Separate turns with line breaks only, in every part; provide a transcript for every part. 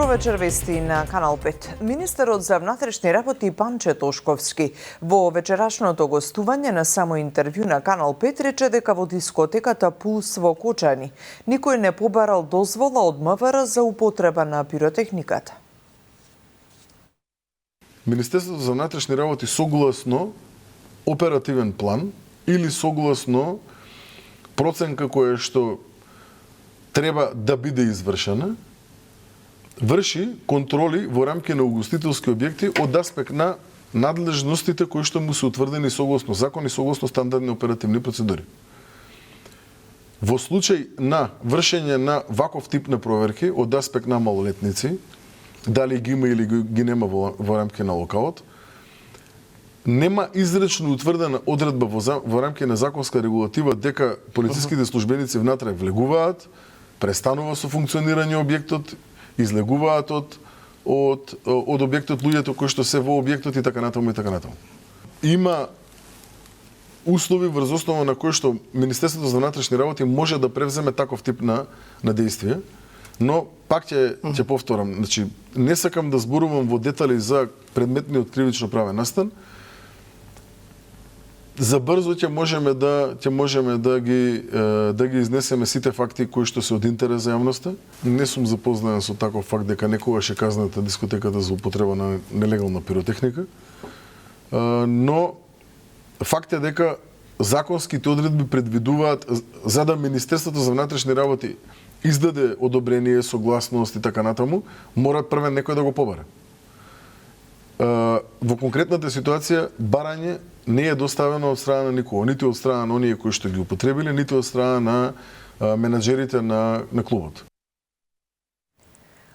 Добро вечер, вести на Канал 5. Министерот за внатрешни работи Панче Тошковски во вечерашното гостување на само интервју на Канал 5 рече дека во дискотеката Пулс во Кочани никој не побарал дозвола од МВР за употреба на пиротехниката.
Министерството за внатрешни работи согласно оперативен план или согласно проценка која што треба да биде извршена, врши контроли во рамки на угостителски објекти од аспект на надлежностите кои што му се утврдени согласно закон и согласно стандардни оперативни процедури. Во случај на вршење на ваков тип на проверки од аспект на малолетници, дали ги има или ги нема во рамки на локалот, нема изречно утврдена одредба во рамки на законска регулатива дека полициските службеници внатре влегуваат, престанува со функционирање објектот, излегуваат од објектот луѓето кои што се во објектот и така натаму и така натаму. Има услови врз основа на кои што Министерството за внатрешни работи може да превземе таков тип на действие, но пак ќе повторам, значи не сакам да зборувам во детали за предметниот кривично правен настан. За брзо ќе можеме да ги изнесеме сите факти кои што се од интерес за јавноста. Не сум запознаен со таков факт дека некогаш е казната дискотеката за употреба на нелегална пиротехника. Но факт е дека законските одредби предвидуваат за да Министерството за внатрешни работи издаде одобрение, согласност и така натаму, мора првен некој да го побара. Во конкретната ситуација барање не е доставено од страна на никого, ниту од страна на оние кои што ги употребиле, ниту од страна на менаџерите на клубот.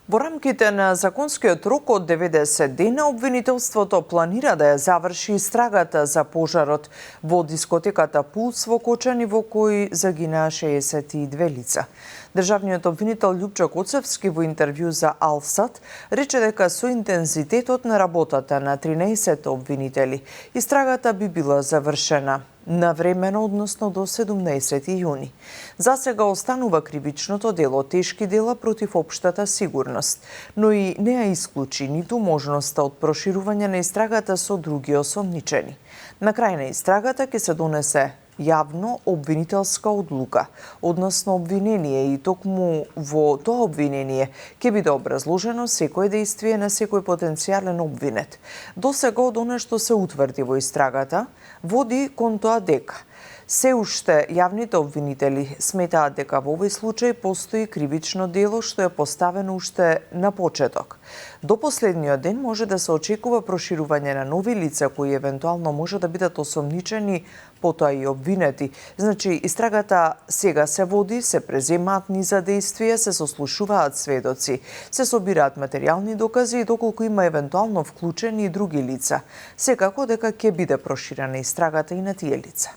Во рамките на законскиот рок од 90 дена, обвинителството планира да ја заврши истрагата за пожарот во дискотеката Пулс во Кочани, во кој загинаа 62 лица. Државниот обвинител Љупчо Коцевски во интервју за Алсат рече дека со интензитетот на работата на 13 обвинители, истрагата би била завршена навремено, односно до 17 јуни. За сега останува кривичното дело, тешки дела против општата сигурност, но и не ја исклучи ниту можноста од проширување на истрагата со други осомничени. На крај на истрагата ќе се донесе јавно обвинителска одлука, односно обвинение, и токму во тоа обвинение ќе биде образложено секое действие на секој потенцијален обвинет. До сега од она што се утврди во истрагата, води кон тоа дека се уште јавните обвинители сметаат дека во овој случај постои кривично дело што е поставено уште на почеток. До последниот ден може да се очекува проширување на нови лица кои евентуално може да бидат осомничени, потоа и обвинети. Значи, истрагата сега се води, се преземаат низа действија, се сослушуваат сведоци, се собираат материјални докази и доколку има евентуално вклучени и други лица. Секако дека ќе биде проширена истрагата и на тие лица.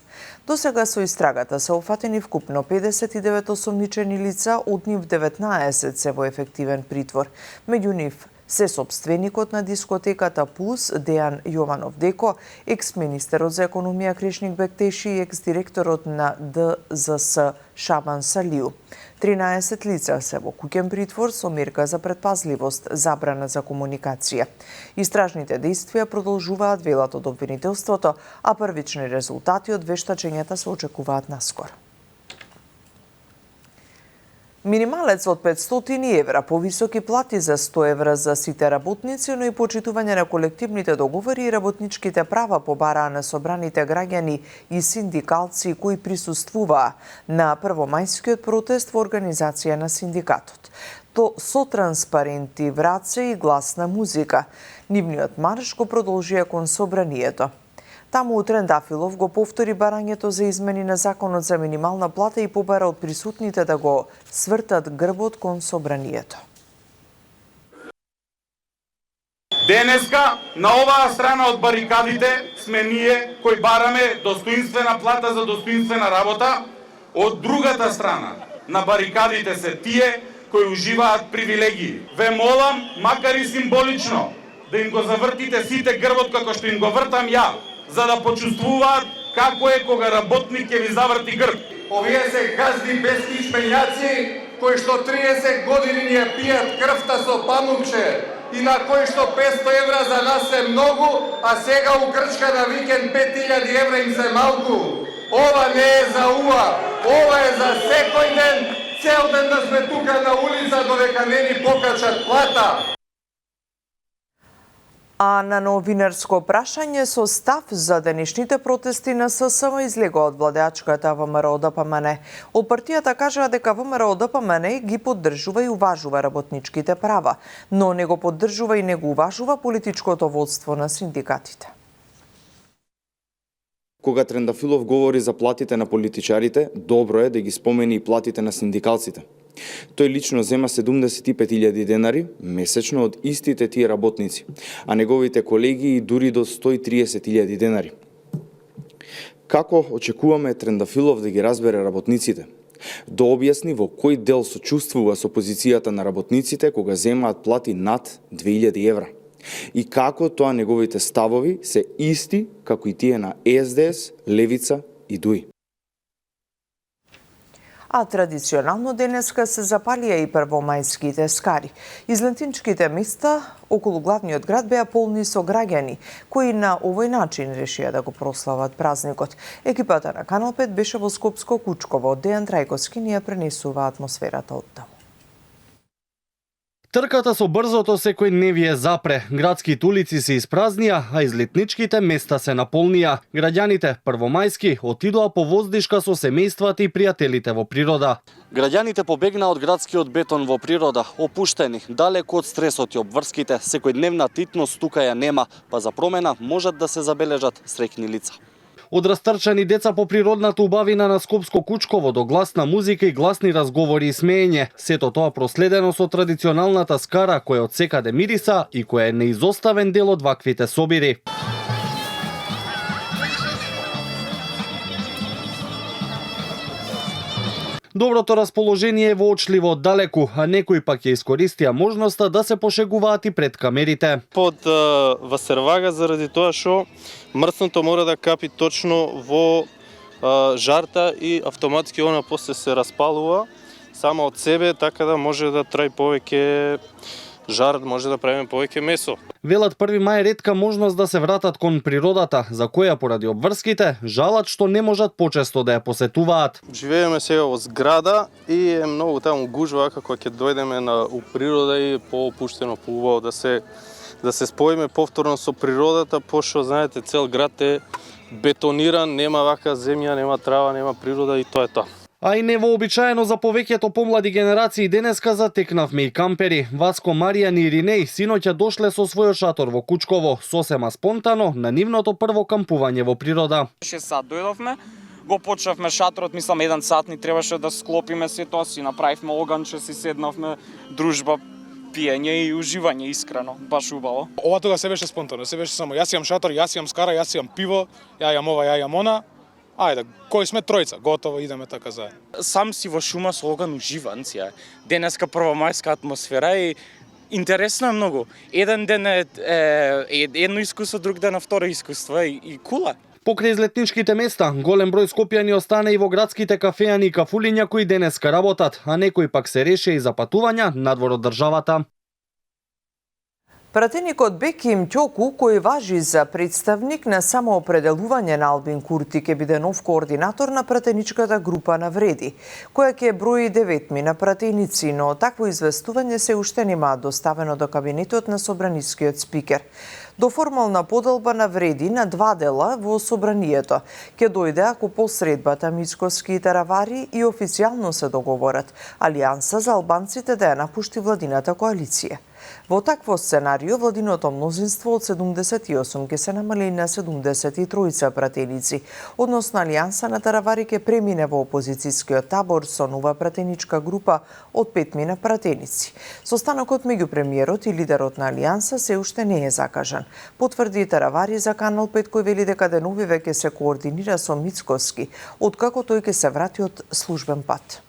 До сега со истрагата се офатени вкупно 59 осомничени лица, од нив 19 се во ефективен притвор. Меѓу нив се сопственикот на дискотеката Пулс Дејан Јованов Деко, екс-министерот за економија Крешник Бектеши и екс-директорот на ДЗС Шабан Салију. 13 лица се во куќен притвор со мерка за претпазливост, забрана за комуникација. Истражните действија продолжуваат, велат од обвинителството, а првични резултати од вештачењата се очекуваат наскоро. Минималец од 500 евра, повисоки плати за 100 евра за сите работници, но и почитување на колективните договори и работничките права побараа на собраните граѓани и синдикалци кои присуствуваа на првомајскиот протест во организација на синдикатот. То со транспаренти, враце и гласна музика. Нивниот марш го продолжија кон собранието. Таму Трендафилов го повтори барањето за измени на законот за минимална плата и побара од присутните да го свртат грбот кон собранието.
Денеска на оваа страна од барикадите сме ние кои бараме достоинствена плата за достоинствена работа, од другата страна на барикадите се тие кои уживаат привилегии. Ве молам, макар и символично, да им го завртите сите грбот како што им го вртам ја, за да почувствуваат како е кога работник ќе ви заврти грб.
Овие се газди без кишпењаци кои што 30 години ни ја пијат крвта со памукче и на кои што 500 евра за нас е многу, а сега у Грчка на викенд 5000 евра им се малку. Ова не е за уа, ова е за секој ден, цел ден да сме тука на улица додека не ни покачат плата.
А на новинарско прашање со став за денешните протести на ССМ излегува од владеачката ВМРО-ДПМН. Од партијата кажаа дека ВМРО-ДПМН ги поддржува и уважува работничките права, но не го поддржува и не го уважува политичкото водство на синдикатите.
Кога Трендафилов говори за платите на политичарите, добро е да ги спомени и платите на синдикалците. Тој лично зема 75.000 денари месечно од истите тие работници, а неговите колеги дури до 130.000 денари. Како очекуваме Трендафилов да ги разбере работниците? Да објасни во кој дел сочувствува со позицијата на работниците кога земаат плати над 2000 евра? И како тоа неговите ставови се исти како и тие на СДС, Левица и ДУИ?
А традиционално денеска се запалија и првомајските скари. Излетничките места околу главниот град беа полни со граѓани, кои на овој начин решија да го прослават празникот. Екипата на Канал 5 беше во Скопско Кучково. Дејан Трајковски ни ја пренесува атмосферата од таму.
Трката со брзото секој не ви е запре. Градските улици се испразнија, а излетничките места се наполнија. Граѓаните првомајски отидоа по воздишка со семејствата и пријателите во природа. Граѓаните побегнаа од градскиот бетон во природа, опуштени, далеку од стресот и обврските, секојдневна титност тука ја нема, па за промена можат да се забележат среќни лица. Од растрчани деца по природната убавина на Скопско Кучково до гласна музика и гласни разговори и смеење. Сето тоа проследено со традиционалната скара која од секаде мириса и која е неизоставен дел од ваквите собири. Доброто расположение е воочливо од далеку, а некои пак ја искористија можноста да се пошегуваат и пред камерите.
Под васервага заради тоа што мрсното мора да капи точно во жарта и автоматски она после се распалува само од себе, така да може да траи повеќе жар, може да правиме повеќе месо.
Велат 1 мај ретка можност да се вратат кон природата, за која поради обврските жалат што не можат почесто да ја посетуваат.
Живееме сега во зграда и е многу таму гужва како ќе дојдеме у природа и поопуштено, поубаво да се споиме повторно со природата, пошто знаете цел град е бетониран, нема вака земја, нема трава, нема природа и тоа е тоа.
А и невообичаено за повеќето помлади генерации денеска затекнавме и кампери. Васко, Маријан и Иринеј синоќа дошле со својот шатор во Кучково, сосема спонтано на нивното прво кампување во природа.
6 сат дојдовме, го почнавме шаторот, мислам 1 сат ни требаше да склопиме се тоа, си направивме оганче, си седнавме, дружба, пиење и уживање искрено, баш убаво.
Ова тога се беше спонтано, се беше само јас имам шатор, јас имам скара, јас имам пиво, ја имам ова, ја имам она. Ајде, кој сме тројца, готово, идеме така заедно.
Сам си во шума со оган уживан си. Денеска првомајска атмосфера и интересно е многу. Еден ден е едно искуство, друг ден е второ искуство и кула.
Покрај излетничките места, голем број скопјани остана и во градските кафеани и кафулиња кои денеска работат, а некои пак се реше и за патувања надвор од државата.
Пратеникот Беким Ќоку, кој важи за представник на самоопределување на Албин Курти, ќе биде нов координатор на пратеничката група на Вреди, која ќе брои 9 на пратеници, но такво известување се уште нема доставено до кабинетот на собранискиот спикер. До формална поделба на Вреди на 2 дела во собранието ќе дојде ако посредбата Мицкоски и Таравари и официјално се договорат Алијанса за албанците да ја напушти владината коалиција. Во такво сценарио, владиното мнозинство од 78 ќе се намали на 73 пратеници, односно Алијанса на Таравари ќе премине во опозицијскиот табор со нова пратеничка група од 5 пратеници. Состанокот меѓу премиерот и лидерот на Алијанса се уште не е закажан. Потврди Таравари за Канал 5 кој вели дека деновиве ќе се координира со Мицкоски, откако тој ќе се врати од службен пат.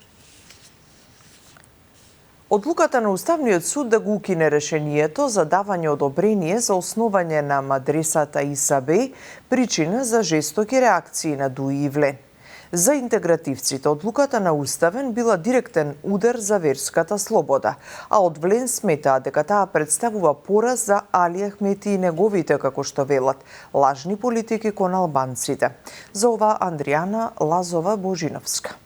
Одлуката на Уставниот суд да го укине решението за давање одобрение за основање на мадресата ИСАБ причина за жестоки реакции на ДУИ и Влен. За интегративците, одлуката на Уставен била директен удар за верската слобода, а од Влен сметаа дека таа представува пораз за Али Ахмети и неговите, како што велат, лажни политики кон албанците. За ова Андријана Лазова-Божиновска.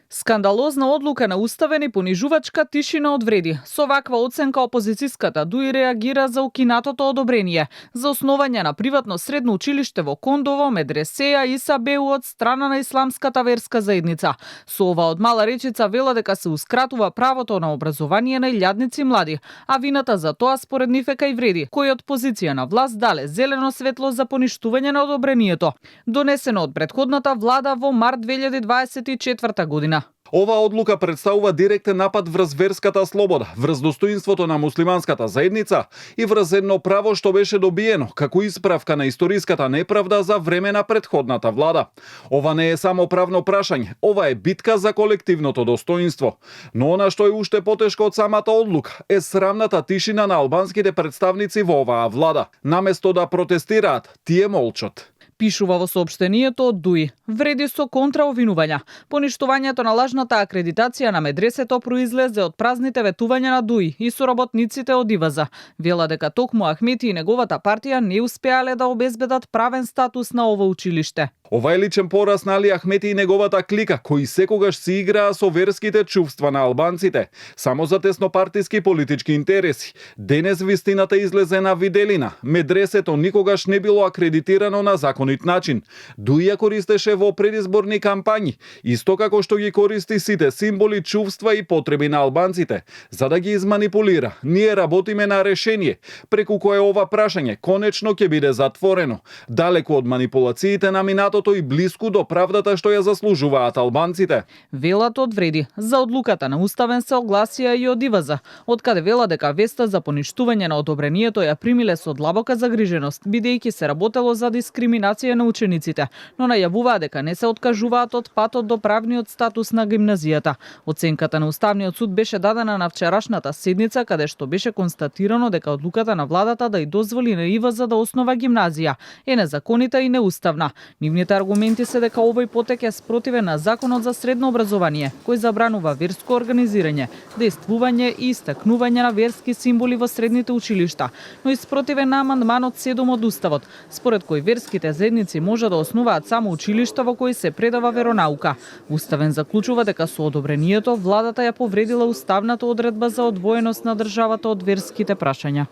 Скандалозна одлука на Уставен и понижувачка тишина одвреди. Со ваква оценка опозицијската ДУИ реагира за укинатото одобрение за основање на приватно средно училиште во Кондово, Медресеја и Сабеу од страна на исламската верска заедница. Со ова од Мала Речица вела дека се ускратува правото на образование на илјадници млади, а вината за тоа според нив е кај вреди, кој од позиција на власт дале зелено светло за поништување на одобрението, донесено од претходната влада во март 2024 година.
Оваа одлука представува директен напад врз верската слобода, врз достоинството на муслиманската заедница и врз едно право што беше добиено како исправка на историската неправда за време на претходната влада. Ова не е само правно прашање, ова е битка за колективното достоинство. Но она што е уште потешко од самата одлука е срамната тишина на албанските представници во оваа влада. Наместо да протестираат, тие молчат.
Пишува во соопштението од ДУИ. Вреди со контраовинувања. Поништувањето на лажната акредитација на медресето произлезе од празните ветувања на ДУИ и соработниците од ИВАЗа. Вела дека токму Ахмети и неговата партија не успеале да обезбедат правен статус на ова училиште.
Ова е личен пораз на Али Ахмети и неговата клика, кои секогаш си играа со верските чувства на албанците, само за теснопартиски политички интереси. Денес вистината излезе на виделина. Медресето никогаш не било акредитирано на законит начин. ДУИ ја користеше во предизборни кампањи, исто како што ги користи сите символи, чувства и потреби на албанците, за да ги изманипулира. Ние работиме на решение, преку кое ова прашање конечно ќе биде затворено, далеку од манипулациите на минатото и блиску до правдата што ја заслужуваат албанците.
Велат одвреди. За одлуката на Уставен се огласија и од ИВАЗа, откаде вела дека веста за поништување на одобрението ја примиле со длабока загриженост, бидејќи се работело за дискриминација на учениците, но најавуваа дека не се откажуваат од патот до правниот статус на гимназијата. Оценката на Уставниот суд беше дадена на вчерашната седница, каде што беше констатирано дека одлуката на владата да ја дозволи на ИВАЗа да основа гимназија е незаконита и неуставна. Нивните аргументи се дека овој потек е спротивен на Законот за средно образование, кој забранува верско организирање, дејствување и истакнување на верски символи во средните училишта, но и спротивен на амандманот 7 од Уставот, според кој верските заедници може да основаат само училишта во кои се предава веронаука. Уставен заклучува дека со одобрението владата ја повредила уставната одредба за одвоеност на државата од верските прашања.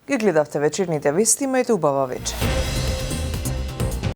Ги гледавте вечерните вести, имајте убава вечер.